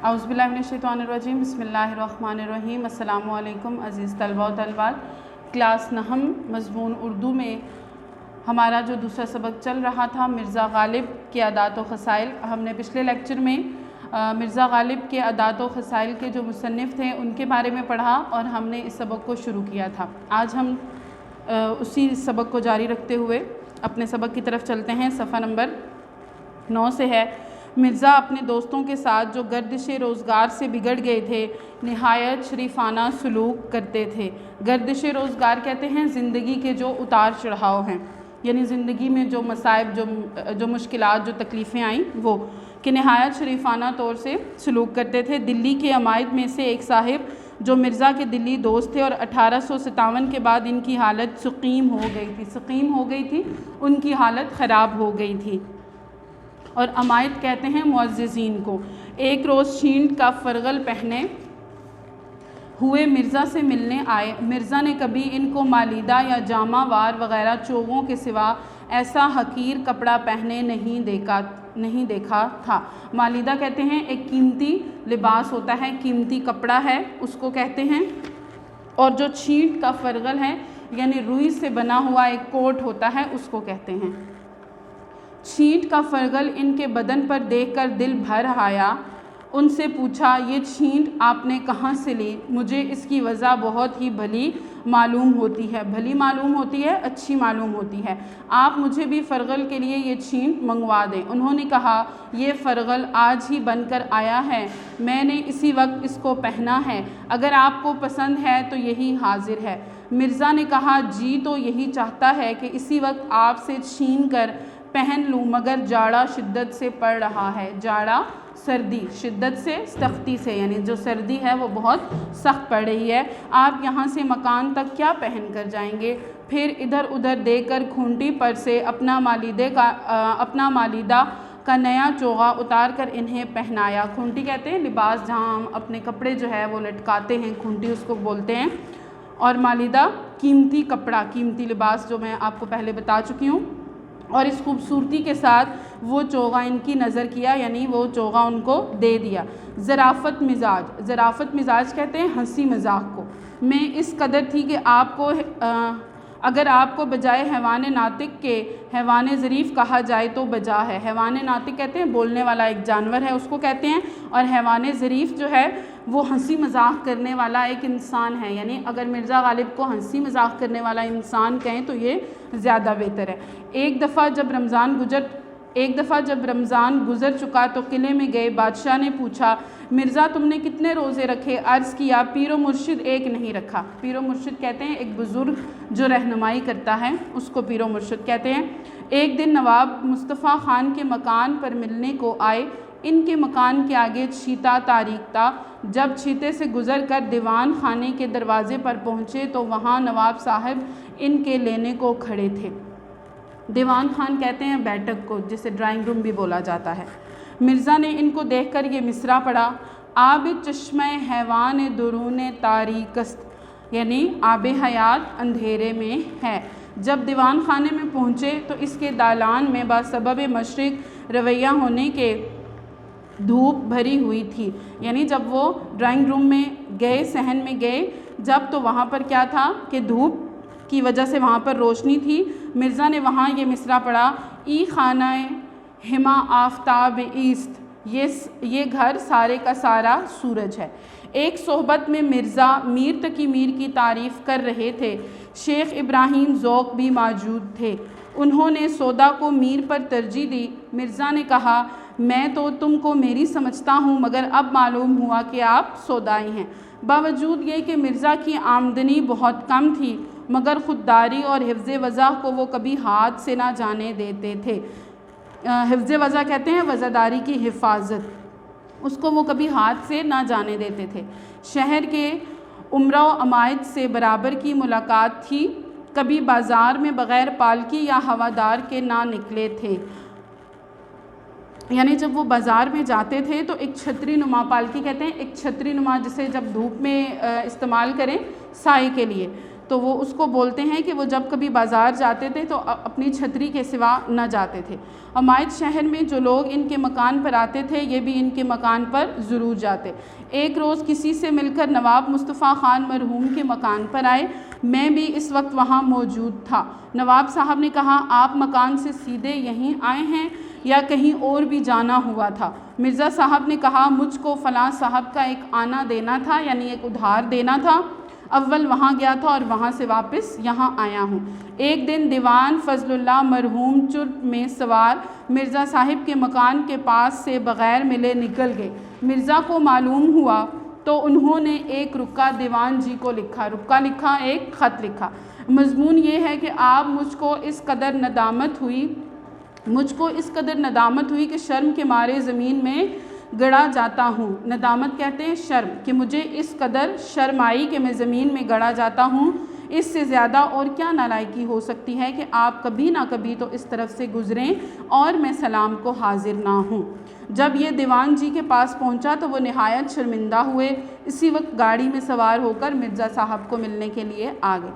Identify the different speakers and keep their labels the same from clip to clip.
Speaker 1: اعوذ باللہ من الشیطان الرجیم، بسم اللہ الرحمن الرحیم۔ السلام علیکم عزیز طلبہ و طالبات۔ کلاس نہم مضمون اردو میں ہمارا جو دوسرا سبق چل رہا تھا مرزا غالب کے عادات و خصائل، ہم نے پچھلے لیکچر میں مرزا غالب کے عادات و خصائل کے جو مصنف تھے ان کے بارے میں پڑھا اور ہم نے اس سبق کو شروع کیا تھا۔ آج ہم اسی سبق کو جاری رکھتے ہوئے اپنے سبق کی طرف چلتے ہیں۔ صفحہ نمبر 9 سے ہے۔ مرزا اپنے دوستوں کے ساتھ جو گردش روزگار سے بگڑ گئے تھے نہایت شریفانہ سلوک کرتے تھے۔ گردش روزگار کہتے ہیں زندگی کے جو اتار چڑھاؤ ہیں، یعنی زندگی میں جو مصائب، جو مشکلات، جو تکلیفیں آئیں وہ کہ نہایت شریفانہ طور سے سلوک کرتے تھے۔ دلی کے عمائد میں سے ایک صاحب جو مرزا کے دلی دوست تھے اور 1857 کے بعد ان کی حالت سقیم ہو گئی تھی، ان کی حالت خراب ہو گئی تھی، اور عمائد کہتے ہیں معززین کو۔ ایک روز چھینٹ کا فرغل پہنے ہوئے مرزا سے ملنے آئے۔ مرزا نے کبھی ان کو مالیدہ یا جامہ وار وغیرہ چوغوں کے سوا ایسا حقیر کپڑا پہنے نہیں دیکھا تھا۔ مالیدہ کہتے ہیں ایک قیمتی لباس ہوتا ہے، قیمتی کپڑا ہے، اس کو کہتے ہیں۔ اور جو چھینٹ کا فرغل ہے یعنی روئی سے بنا ہوا ایک کوٹ ہوتا ہے، اس کو کہتے ہیں۔ چھینٹ کا فرغل ان کے بدن پر دیکھ کر دل بھر آیا۔ ان سے پوچھا، یہ چھینٹ آپ نے کہاں سے لی؟ مجھے اس کی وجہ بہت ہی بھلی معلوم ہوتی ہے، اچھی معلوم ہوتی ہے۔ آپ مجھے بھی فرغل کے لیے یہ چھینٹ منگوا دیں۔ انہوں نے کہا، یہ فرغل آج ہی بن کر آیا ہے، میں نے اسی وقت اس کو پہنا ہے، اگر آپ کو پسند ہے تو یہی حاضر ہے۔ مرزا نے کہا، جی تو یہی چاہتا ہے کہ اسی وقت آپ سے چھین کر پہن لوں، مگر جاڑا شدت سے پڑ رہا ہے۔ جاڑا سردی، شدت سے سختی سے، یعنی جو سردی ہے وہ بہت سخت پڑ رہی ہے۔ آپ یہاں سے مکان تک کیا پہن کر جائیں گے؟ پھر ادھر ادھر دیکھ کر کھونٹی پر سے اپنا مالیدہ کا نیا چوغا اتار کر انہیں پہنایا۔ کھونٹی کہتے ہیں لباس جہاں ہم اپنے کپڑے جو ہے وہ لٹکاتے ہیں، کھونٹی اس کو بولتے ہیں۔ اور مالیدہ قیمتی کپڑا، قیمتی لباس جو میں آپ کو پہلے بتا چکی ہوں۔ اور اس خوبصورتی کے ساتھ وہ چوغا ان کی نظر کیا، یعنی وہ چوغا ان کو دے دیا۔ ظرافت مزاج کہتے ہیں ہنسی مذاق کو۔ میں اس قدر تھی کہ اگر آپ کو بجائے حیوان ناطق کے حیوان ظریف کہا جائے تو بجا ہے۔ حیوان ناطق کہتے ہیں بولنے والا ایک جانور ہے، اس کو کہتے ہیں، اور حیوان ظریف جو ہے وہ ہنسی مذاق کرنے والا ایک انسان ہے، یعنی اگر مرزا غالب کو ہنسی مذاق کرنے والا انسان کہیں تو یہ زیادہ بہتر ہے۔ ایک دفعہ جب رمضان گزر چکا تو قلعے میں گئے۔ بادشاہ نے پوچھا، مرزا تم نے کتنے روزے رکھے؟ عرض کیا، پیر و مرشد ایک نہیں رکھا۔ پیر و مرشد کہتے ہیں ایک بزرگ جو رہنمائی کرتا ہے، اس کو پیر و مرشد کہتے ہیں۔ ایک دن نواب مصطفیٰ خان کے مکان پر ملنے کو آئے۔ ان کے مکان کے آگے چیتا تاریک تھا۔ جب چیتے سے گزر کر دیوان خانے کے دروازے پر پہنچے تو وہاں نواب صاحب ان کے لینے کو کھڑے تھے۔ دیوان خان کہتے ہیں بیٹھک کو، جسے ڈرائنگ روم بھی بولا جاتا ہے۔ مرزا نے ان کو دیکھ کر یہ مصرع پڑھا، آب چشمہ حیوان درون تاریکست، یعنی آب حیات اندھیرے میں ہے۔ جب دیوان خانے میں پہنچے تو اس کے دالان میں بسبب مشرق رویہ ہونے کے دھوپ بھری ہوئی تھی، یعنی جب وہ ڈرائنگ روم میں گئے، صحن میں گئے جب، تو وہاں پر کیا تھا کہ دھوپ کی وجہ سے وہاں پر روشنی تھی۔ مرزا نے وہاں یہ مصرع پڑھا، ای خانہ ہما آفتاب ایست، یہ گھر سارے کا سارا سورج ہے۔ ایک صحبت میں مرزا میر تقی میر کی تعریف کر رہے تھے۔ شیخ ابراہیم ذوق بھی موجود تھے۔ انہوں نے سودا کو میر پر ترجیح دی۔ مرزا نے کہا، میں تو تم کو میری سمجھتا ہوں، مگر اب معلوم ہوا کہ آپ سودائی ہیں۔ باوجود یہ کہ مرزا کی آمدنی بہت کم تھی، مگر خودداری اور حفظ وضع کو وہ کبھی ہاتھ سے نہ جانے دیتے تھے۔ حفظ وضع کہتے ہیں وضعداری کی حفاظت، اس کو وہ کبھی ہاتھ سے نہ جانے دیتے تھے۔ شہر کے امراء و عمائد سے برابر کی ملاقات تھی، کبھی بازار میں بغیر پالکی یا ہوادار کے نہ نکلے تھے، یعنی جب وہ بازار میں جاتے تھے تو ایک چھتری نما، پالکی کہتے ہیں ایک چھتری نما جسے جب دھوپ میں استعمال کریں سائے کے لیے، تو وہ اس کو بولتے ہیں کہ وہ جب کبھی بازار جاتے تھے تو اپنی چھتری کے سوا نہ جاتے تھے۔ عمائد شہر میں جو لوگ ان کے مکان پر آتے تھے یہ بھی ان کے مکان پر ضرور جاتے۔ ایک روز کسی سے مل کر نواب مصطفیٰ خان مرحوم کے مکان پر آئے، میں بھی اس وقت وہاں موجود تھا۔ نواب صاحب نے کہا آپ مکان سے سیدھے یہیں آئے ہیں یا کہیں اور بھی جانا ہوا تھا؟ مرزا صاحب نے کہا مجھ کو فلاں صاحب کا ایک آنا دینا تھا، یعنی ایک ادھار دینا تھا، اول وہاں گیا تھا اور وہاں سے واپس یہاں آیا ہوں۔ ایک دن دیوان فضل اللہ مرحوم چرت میں سوار مرزا صاحب کے مکان کے پاس سے بغیر ملے نکل گئے۔ مرزا کو معلوم ہوا تو انہوں نے ایک رکا دیوان جی کو لکھا، رکا لکھا، ایک خط لکھا۔ مضمون یہ ہے کہ آپ مجھ کو اس قدر ندامت ہوئی کہ شرم کے مارے زمین میں گڑا جاتا ہوں۔ ندامت کہتے ہیں شرم، کہ مجھے اس قدر شرم آئی کہ میں زمین میں گڑا جاتا ہوں۔ اس سے زیادہ اور کیا نالائکی ہو سکتی ہے کہ آپ کبھی نہ کبھی تو اس طرف سے گزریں اور میں سلام کو حاضر نہ ہوں۔ جب یہ دیوان جی کے پاس پہنچا تو وہ نہایت شرمندہ ہوئے۔ اسی وقت گاڑی میں سوار ہو کر مرزا صاحب کو ملنے کے لیے آ گئے۔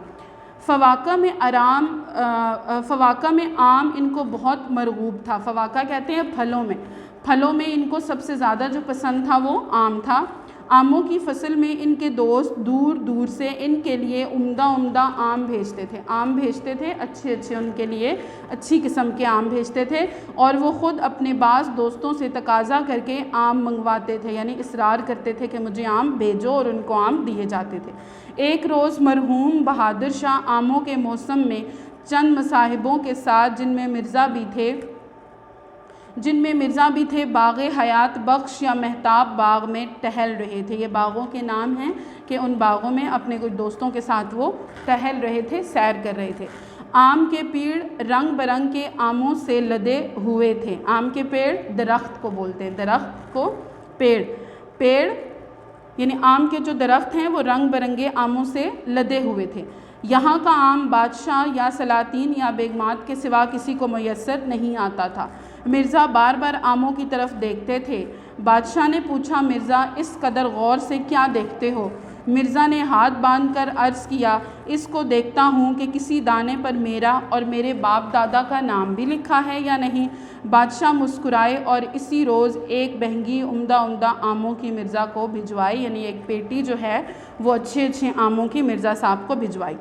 Speaker 1: فواکہ میں آم ان کو بہت مرغوب تھا۔ فواکہ کہتے ہیں پھلوں میں ان کو سب سے زیادہ جو پسند تھا وہ آم تھا۔ آموں کی فصل میں ان کے دوست دور دور سے ان کے لیے عمدہ آم بھیجتے تھے، اچھے ان کے لیے اچھی قسم کے آم بھیجتے تھے، اور وہ خود اپنے بعض دوستوں سے تقاضا کر کے آم منگواتے تھے، یعنی اصرار کرتے تھے کہ مجھے آم بھیجو، اور ان کو آم دیے جاتے تھے۔ ایک روز مرحوم بہادر شاہ آموں کے موسم میں چند مصاحبوں کے ساتھ جن میں مرزا بھی تھے باغ حیات بخش یا مہتاب باغ میں ٹہل رہے تھے۔ یہ باغوں کے نام ہیں کہ ان باغوں میں اپنے کچھ دوستوں کے ساتھ وہ ٹہل رہے تھے، سیر کر رہے تھے۔ آم کے پیڑ رنگ برنگ کے آموں سے لدے ہوئے تھے۔ آم کے پیڑ درخت کو بولتے ہیں، درخت کو پیڑ یعنی آم کے جو درخت ہیں وہ رنگ برنگے آموں سے لدے ہوئے تھے۔ یہاں کا آم بادشاہ یا سلاطین یا بیگمات کے سوا کسی کو میسر نہیں آتا تھا۔ مرزا بار بار آموں کی طرف دیکھتے تھے۔ بادشاہ نے پوچھا مرزا اس قدر غور سے کیا دیکھتے ہو؟ مرزا نے ہاتھ باندھ کر عرض کیا اس کو دیکھتا ہوں کہ کسی دانے پر میرا اور میرے باپ دادا کا نام بھی لکھا ہے یا نہیں۔ بادشاہ مسکرائے اور اسی روز ایک بہنگی عمدہ آموں کی مرزا کو بھجوائی، یعنی ایک پیٹی جو ہے وہ اچھے آموں کی مرزا صاحب کو بھجوائی۔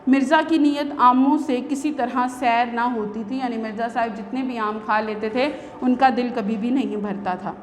Speaker 1: مرزا کی نیت آموں سے کسی طرح سیر نہ ہوتی تھی، یعنی مرزا صاحب جتنے بھی آم کھا لیتے تھے ان کا دل کبھی بھی نہیں بھرتا تھا۔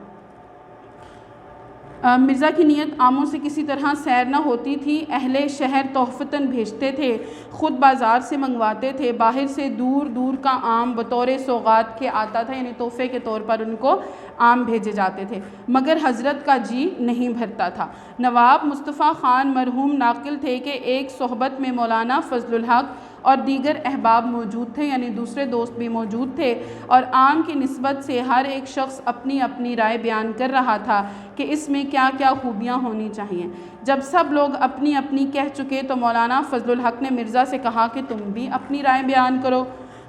Speaker 1: مرزا کی نیت آموں سے کسی طرح سیر نہ ہوتی تھی۔ اہل شہر تحفتاً بھیجتے تھے، خود بازار سے منگواتے تھے، باہر سے دور کا آم بطور سوغات کے آتا تھا، یعنی تحفے کے طور پر ان کو آم بھیجے جاتے تھے، مگر حضرت کا جی نہیں بھرتا تھا۔ نواب مصطفیٰ خان مرحوم ناقل تھے کہ ایک صحبت میں مولانا فضل الحق اور دیگر احباب موجود تھے، یعنی دوسرے دوست بھی موجود تھے، اور آم کی نسبت سے ہر ایک شخص اپنی رائے بیان کر رہا تھا کہ اس میں کیا خوبیاں ہونی چاہیے۔ جب سب لوگ اپنی کہہ چکے تو مولانا فضل الحق نے مرزا سے کہا کہ تم بھی اپنی رائے بیان کرو۔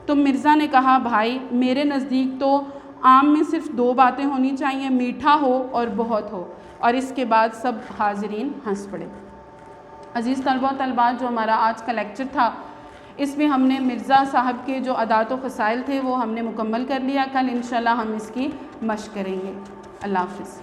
Speaker 1: تو مرزا نے کہا بھائی میرے نزدیک تو آم میں صرف 2 باتیں ہونی چاہیے، میٹھا ہو اور بہت ہو، اور اس کے بعد سب حاضرین ہنس پڑے۔ عزیز طلبہ و طالبات، جو ہمارا آج کا لیکچر تھا اس میں ہم نے مرزا صاحب کے جو عادات و خصائل تھے وہ ہم نے مکمل کر لیا۔ کل انشاءاللہ ہم اس کی مشق کریں گے۔ اللہ حافظ۔